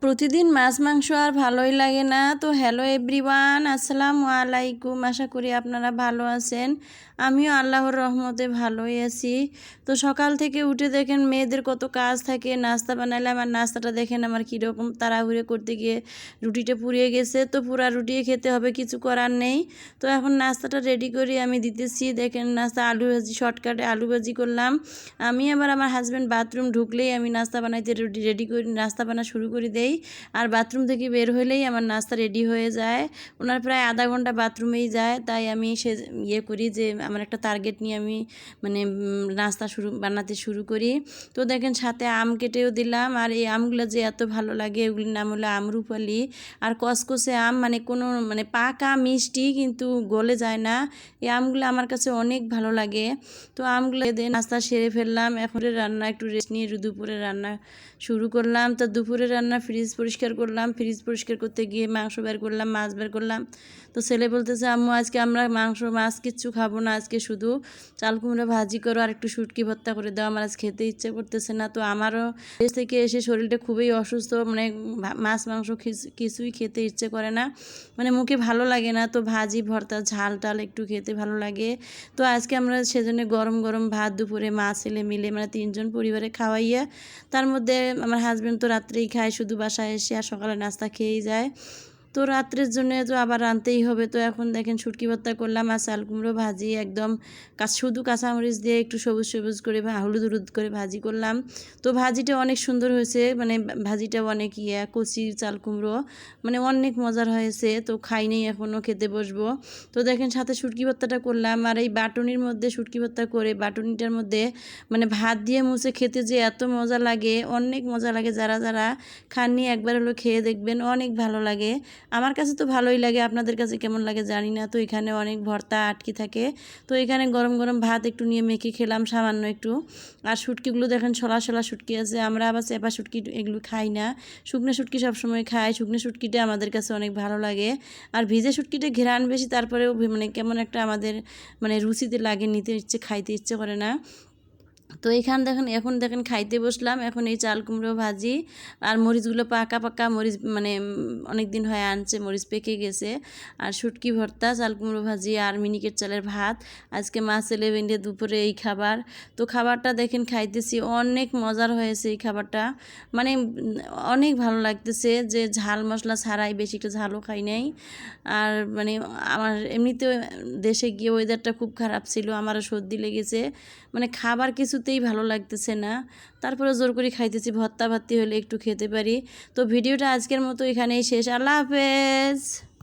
প্রতিদিন মাছ মাংস আর ভালোই লাগে না। তো হ্যালো এভরিওয়ান, আসসালামু আলাইকুম। আশা করি আপনারা ভালো আছেন। আমিও আল্লাহর রহমতে ভালোই আছি। তো সকাল থেকে উঠে দেখেন মেয়েদের কত কাজ থাকে। নাস্তা বানালাম, আর নাস্তাটা দেখেন আমার কীরকম তাড়াহুড়ো করতে গিয়ে রুটিটা পুড়িয়ে গেছে। তো পুরা রুটি খেতে হবে, কিছু করার নেই। তো এখন নাস্তাটা রেডি করে আমি দিতেছি। দেখেন নাস্তা আলু ভাজি, শর্টকাটে আলু ভাজি করলাম। আমি আবার আমার হাজব্যান্ড বাথরুম ঢুকলেই আমি নাস্তা বানাইতে রেডি করি, নাস্তা বানা শুরু করে দেই। আর বাথরুম থেকে বের হলেই আমার নাস্তা রেডি হয়ে যায়। ওনার প্রায় আধা ঘন্টা বাথরুমেই যায়। তাই আমি করি যে আমার একটা টার্গেট নিয়ে আমি নাস্তা বানাতে শুরু করি। তো দেখেন সাথে আম কেটেও দিলাম। আর এই আমগুলো যে এত ভালো লাগে, এগুলির নাম হলো আমরুপালি। আর কসকসে আম, কোনো পাকা মিষ্টি কিন্তু গলে যায় না। এই আমগুলো আমার কাছে অনেক ভালো লাগে। তো আমগুলো দিয়ে নাস্তা সেরে ফেললাম। এখন রান্না একটু রেস্ট নিয়ে দুপুরে রান্না শুরু করলাম। তো দুপুরে রান্না ফ্রিজ পরিষ্কার করলাম। ফ্রিজ পরিষ্কার করতে গিয়ে মাংস বের করলাম, মাছ বের করলাম। তো ছেলে বলতেছে, আম্মু আজকে আমরা মাছ কিচ্ছু খাবো না, আজকে শুধু চাল কুমড়া ভাজি করো আর একটু শুটকি ভর্তা করে দাও, আমার আজ খেতে ইচ্ছে করতেছে না। তো আমারও দেশ থেকে এসে শরীরটা খুবই অসুস্থ, মাছ মাংস কিছুই খেতে ইচ্ছে করে না, মুখে ভালো লাগে না। তো ভাজি ভর্তা ঝাল টাল একটু খেতে ভালো লাগে। তো আজকে আমরা সেজন্য গরম গরম ভাত দুপুরে মা ছেলে মিলে তিনজন পরিবারে খাওয়াইয়া, তার মধ্যে আমার হাজব্যান্ড তো রাত্রেই খায় শুধু, বাসায় এসে আর সকালে নাস্তা খেয়েই যায়। তো রাত্রের জন্য তো আবার রাঁধতেই হবে। তো এখন দেখেন শুটকি ভর্তা করলাম আর চাল কুমড়ো ভাজি, একদম শুধু কাঁচামরিচ দিয়ে একটু সবুজ সবুজ করে হলুদ হলুদ করে ভাজি করলাম। তো ভাজিটা অনেক সুন্দর হয়েছে, ভাজিটা অনেক কচি চাল কুমড়ো, অনেক মজার হয়েছে। তো খাই নেই, এখনও খেতে বসবো। তো দেখেন সাথে শুটকি ভর্তাটা করলাম। আর এই বাটুনির মধ্যে শুটকি ভর্তা করে বাটুনিটার মধ্যে ভাত দিয়ে মুছে খেতে যে এত মজা লাগে, অনেক মজা লাগে। যারা যারা খাননি একবার হলো খেয়ে দেখবেন, অনেক ভালো লাগে। আমার কাছে তো ভালোই লাগে, আপনাদের কাছে কেমন লাগে জানি না। তো এখানে অনেক ভর্তা আটকে থাকে। তো এখানে গরম গরম ভাত একটু নিয়ে মেখে খেলাম সামান্য একটু। আর শুটকিগুলো দেখেন ছলা ছলা শুটকি আছে। আমরা আবার চেপা শুটকি এগুলো খাই না, শুকনো শুটকি সবসময় খাই। শুকনো শুটকিটা আমাদের কাছে অনেক ভালো লাগে। আর ভিজে শুটকিটা ঘ্রাণ বেশি, তারপরেও কেমন একটা আমাদের রুচিতে লাগে, খাইতে ইচ্ছে করে না। তো এখন দেখেন খাইতে বসলাম। এখন এই চাল কুমড়ো ভাজি আর মরিচগুলো পাকা পাকা মরিচ, অনেক দিন হয় আনছে, মরিচ পেকে গেছে। আর শুটকি ভর্তা, চাল কুমড়ো ভাজি আর মিনিকেট চালের ভাত। আজকে মা ছেলে বেঁধে দুপুরে এই খাবার। তো খাবারটা দেখেন খাইতেছি, অনেক মজার হয়েছে এই খাবারটা, অনেক ভালো লাগতেছে। যে ঝাল মশলা ছাড়াই, বেশি একটু ঝালও খাই নাই। আর আমার এমনিতেও দেশে গিয়ে ওয়েদারটা খুব খারাপ ছিল, আমারও সর্দি লেগেছে, খাবার কিছুতেই ভালো লাগতেছে না। তারপরে জোর করে খাইতেছি, ভর্তা ভাত্তি হলে একটু খেতে পারি। তো ভিডিওটা আজকের মতো এখানেই শেষ। আল্লাহ হাফেজ।